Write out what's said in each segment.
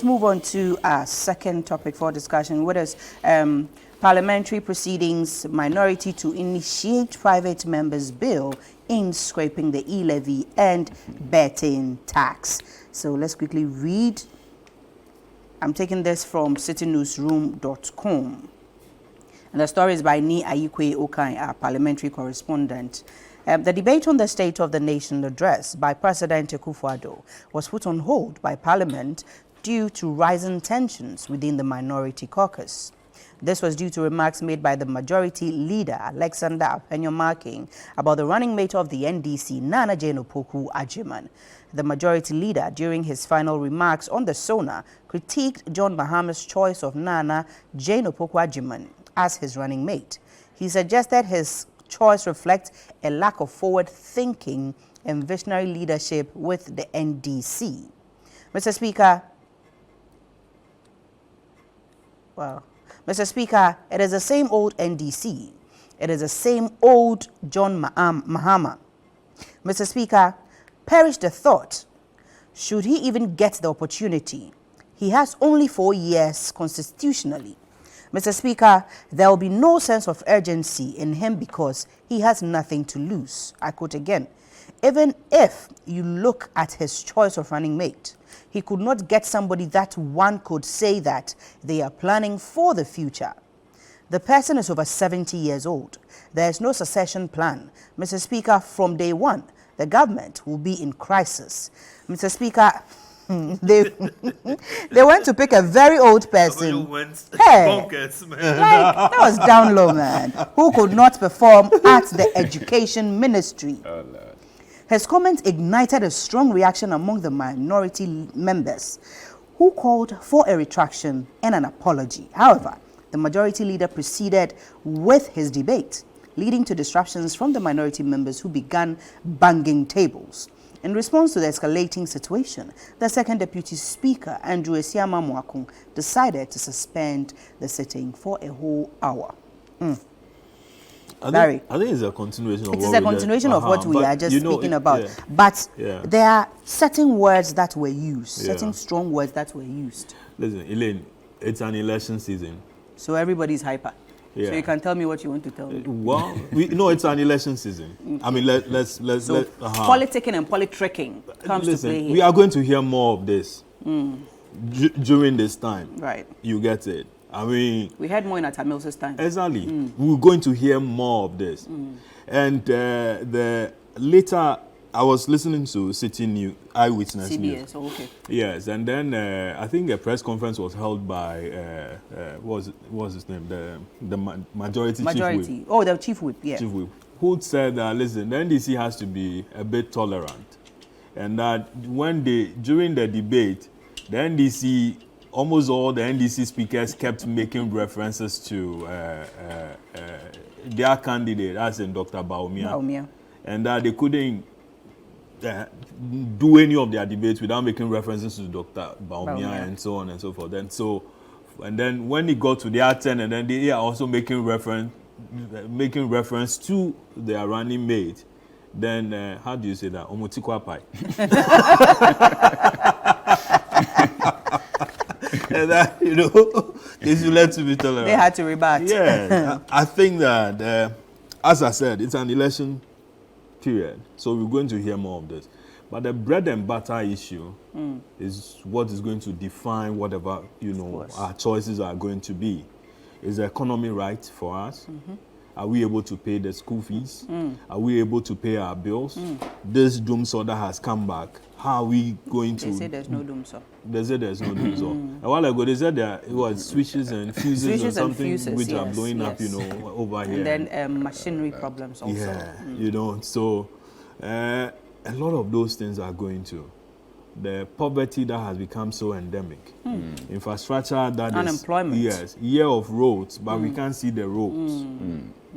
let's move on to our second topic for discussion, what is parliamentary proceedings, minority to initiate private members' bill in scraping the e-levy and betting tax. So let's quickly read. I'm taking this from citinewsroom.com. And the story is by Ni Ayikwe Okai, our parliamentary correspondent. The debate on the State of the Nation address by President Akufo-Addo was put on hold by Parliament due to rising tensions within the minority caucus. This was due to remarks made by the majority leader, Alexander Apenyo-Marking, about the running mate of the NDC, Nana Jane Opoku-Agyeman. The majority leader, during his final remarks on the SONA, critiqued John Mahama's choice of Nana Jane Opoku-Agyeman as his running mate. He suggested his choice reflects a lack of forward thinking and visionary leadership with the NDC. Mr. Speaker, it is the same old NDC. It is the same old John Mahama. Mr. Speaker, perish the thought. Should he even get the opportunity? He has only 4 years constitutionally. Mr. Speaker, there will be no sense of urgency in him because he has nothing to lose. I quote again, even if you look at his choice of running mate, he could not get somebody that one could say that they are planning for the future. The person is over 70 years old. There is no succession plan. Mr. Speaker, from day one, the government will be in crisis. Mr. Speaker, they went to pick a very old person. Hey, that was down low, man, who could not perform at the education ministry. Oh, his comments ignited a strong reaction among the minority members, who called for a retraction and an apology. However, the majority leader proceeded with his debate, leading to disruptions from the minority members who began banging tables. In response to the escalating situation, the second deputy speaker, Andrew Esiama Mwakung, decided to suspend the sitting for a whole hour. I think it's a continuation of what we are just speaking about. Yeah. But there are certain words that were used, certain strong words that were used. Listen, Elaine, it's an election season. So everybody's hyper. Yeah. So you can tell me what you want to tell me. Well, it's an election season. Okay. I mean, let's politicking and politricking comes to play here. We are going to hear more of this during this time. Right. You get it. I mean, we had more in Atamil's time. Exactly. We're going to hear more of this. And the later, I was listening to Citi News, Eyewitness News. Oh, okay. Yes, and then I think a press conference was held by what was his name? The majority chief whip. Oh, the chief whip. Yeah. Chief whip, who said that listen, the NDC has to be a bit tolerant, and that during the debate, the NDC. Almost all the NDC speakers kept making references to their candidate, as in Dr. Bawumia, and that they couldn't do any of their debates without making references to Dr. Bawumia and so on and so forth. And then when it got to their turn, and then they are also making reference to their running mate. Then how do you say that? Omotikwa pai. And that, they should let to be tolerant. They had to rebut. Yeah, I think that, as I said, it's an election period, so we're going to hear more of this. But the bread and butter issue is what is going to define whatever, our choices are going to be. Is the economy right for us? Are we able to pay the school fees? Are we able to pay our bills? This doom saw that has come back. How are we going to... They say there's no doom saw. They say there's no doom saw. A while ago, they said there was switches and fuses or something which are blowing up, over here. And then machinery problems also. Yeah, so a lot of those things are going to. The poverty that has become so endemic. Infrastructure that unemployment. Yes, year of roads, but we can't see the roads.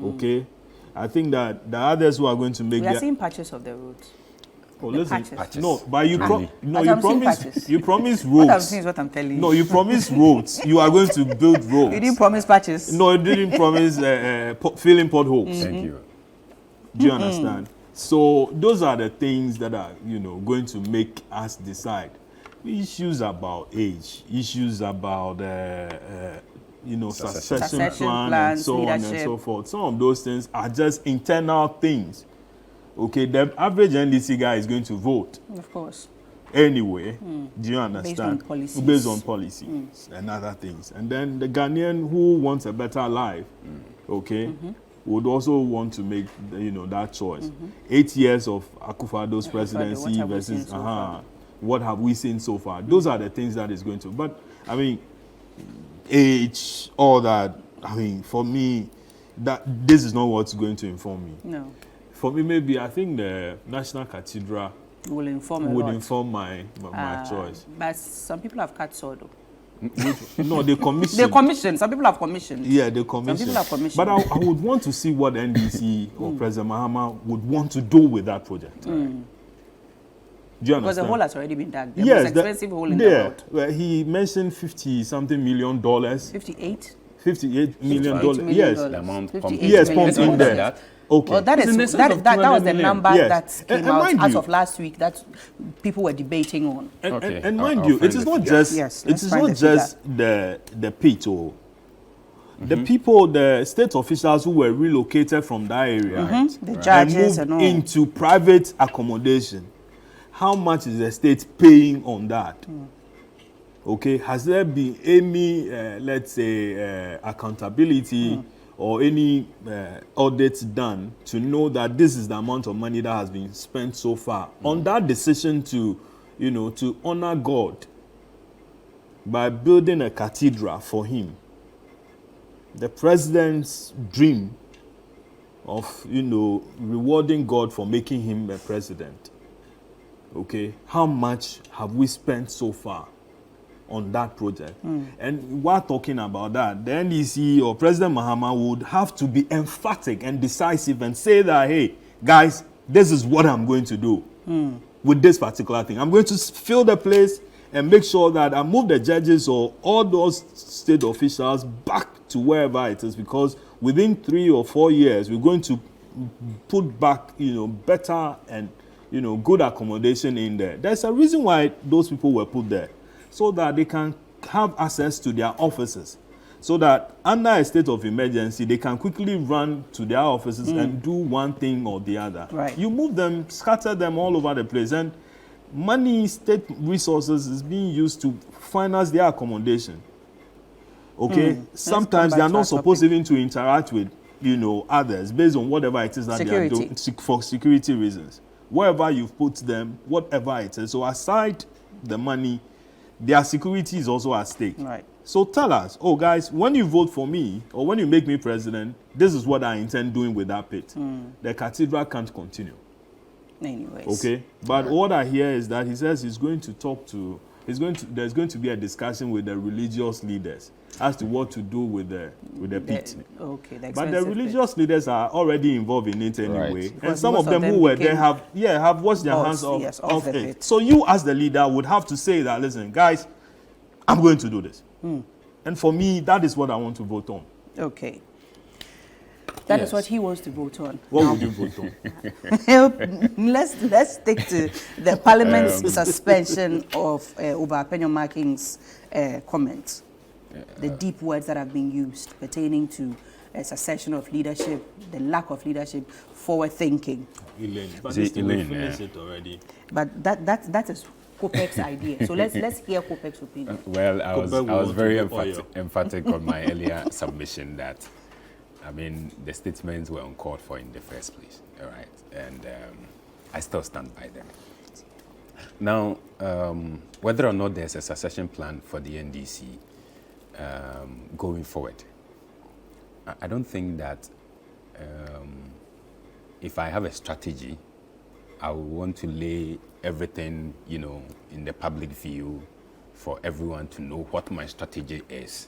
Okay? I think that the others who are going to make... We are seeing patches of the roads. Oh, listen, patches. No, but you promise roads. What I'm saying is what I'm telling you. No, you promise roads. You are going to build roads. You didn't promise patches. No, you didn't promise filling potholes. Thank you. Do you understand? So those are the things that are, going to make us decide. issues about age, issues about succession plan and so on and so forth. Some of those things are just internal things. Okay, the average NDC guy is going to vote. Of course. Anyway, do you understand? Based on policies and other things. And then the Ghanaian who wants a better life, okay, would also want to make that choice. 8 years of Akufo-Addo's presidency versus what have we seen so far? Those are the things that is going to. But I mean, age, all that. I mean, for me, that this is not what's going to inform me. No. For me, maybe I think the National Cathedral would inform my choice. But some people have cut sword. No, they commissioned. They commissioned. Some people have commissioned. Yeah, they commissioned. Some people have commissioned. But I would want to see what NDC or President Mahama would want to do with that project. Do you understand? Because the hole has already been dug. The most expensive hole in the world. Well, he mentioned $50-something million. 58? $58 million. Yes. The amount pumped in there. Okay. Well, that was the number that came out as of last week that people were debating on. And mind you, it is not just the pit or the people, the state officials who were relocated from that area, the judges and moved all into private accommodation. How much is the state paying on that? Okay, has there been any, let's say, accountability or any audits done to know that this is the amount of money that has been spent so far on that decision to, to honor God by building a cathedral for him? The president's dream of, rewarding God for making him a president. Okay, how much have we spent so far on that project? And while talking about that, the NDC or President Mahama would have to be emphatic and decisive and say that, hey, guys, this is what I'm going to do with this particular thing. I'm going to fill the place and make sure that I move the judges or all those state officials back to wherever it is, because within 3 or 4 years, we're going to put back, better and, good accommodation in there. There's a reason why those people were put there, so that they can have access to their offices, so that under a state of emergency, they can quickly run to their offices and do one thing or the other. Right. You move them, scatter them all over the place, and money, state resources is being used to finance their accommodation. Okay? Sometimes they are not supposed even to interact with, others based on whatever it is that they are doing for security reasons. Wherever you've put them, whatever it is. So aside the money, their security is also at stake. Right. So tell us, oh guys, when you vote for me or when you make me president, this is what I intend doing with that pit. The cathedral can't continue. Anyways. Okay. But what I hear is that he says there's going to be a discussion with the religious leaders as to what to do with the pit. Okay. But the religious leaders are already involved in it anyway. Because and some of them who were there have washed their hands off it. So you as the leader would have to say that, listen, guys, I'm going to do this. And for me, that is what I want to vote on. Okay. That is what he wants to vote on. What would you vote on? Let's stick to the Parliament's suspension of Obapenyo Making's comments. The deep words that have been used pertaining to succession of leadership, the lack of leadership, forward thinking. Elaine, but we finished it already. But that is Kopek's idea. So let's hear Kopek's opinion. Well, I was very emphatic on my earlier submission that, I mean, the statements were uncalled for in the first place, all right? And I still stand by them. Now, whether or not there's a succession plan for the NDC going forward, I don't think that if I have a strategy, I would want to lay everything, in the public view for everyone to know what my strategy is.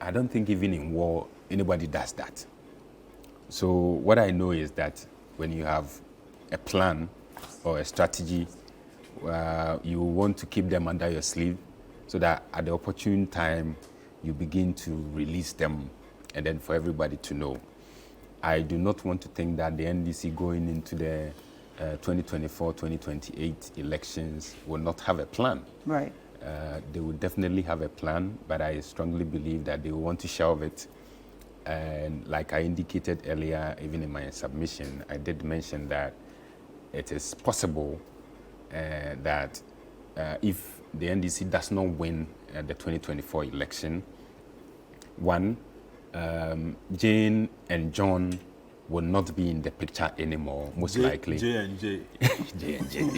I don't think even in war, anybody does that. So what I know is that when you have a plan or a strategy, you want to keep them under your sleeve so that at the opportune time, you begin to release them and then for everybody to know. I do not want to think that the NDC going into the 2024-2028 elections will not have a plan. Right. They will definitely have a plan, but I strongly believe that they will want to shelve it. And like I indicated earlier, even in my submission, I did mention that it is possible that if the NDC does not win the 2024 election, one, Jane and John will not be in the picture anymore, most likely. J and J. J and J.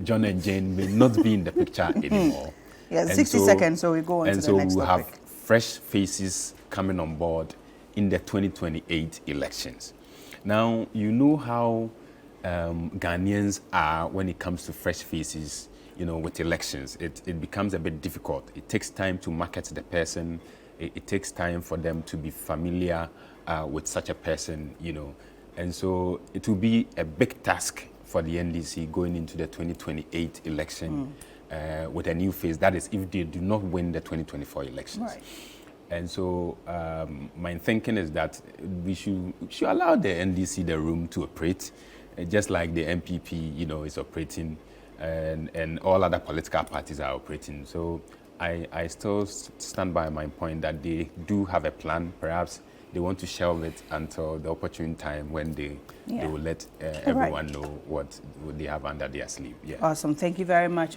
John and Jane may not be in the picture anymore. Yeah, And 60 seconds, so we go on to the next we'll topic. have fresh faces coming on board in the 2028 elections. Now, you know how Ghanaians are when it comes to fresh faces, with elections. It becomes a bit difficult. It takes time to market the person. It takes time for them to be familiar with such a person, And so it will be a big task for the NDC going into the 2028 election with a new face. That is, if they do not win the 2024 elections. Right. And so my thinking is that we should allow the NDC the room to operate, just like the MPP, is operating, and all other political parties are operating. So I still stand by my point that they do have a plan. Perhaps they want to shelve it until the opportune time when they will let everyone know what they have under their sleeve. Yeah. Awesome. Thank you very much.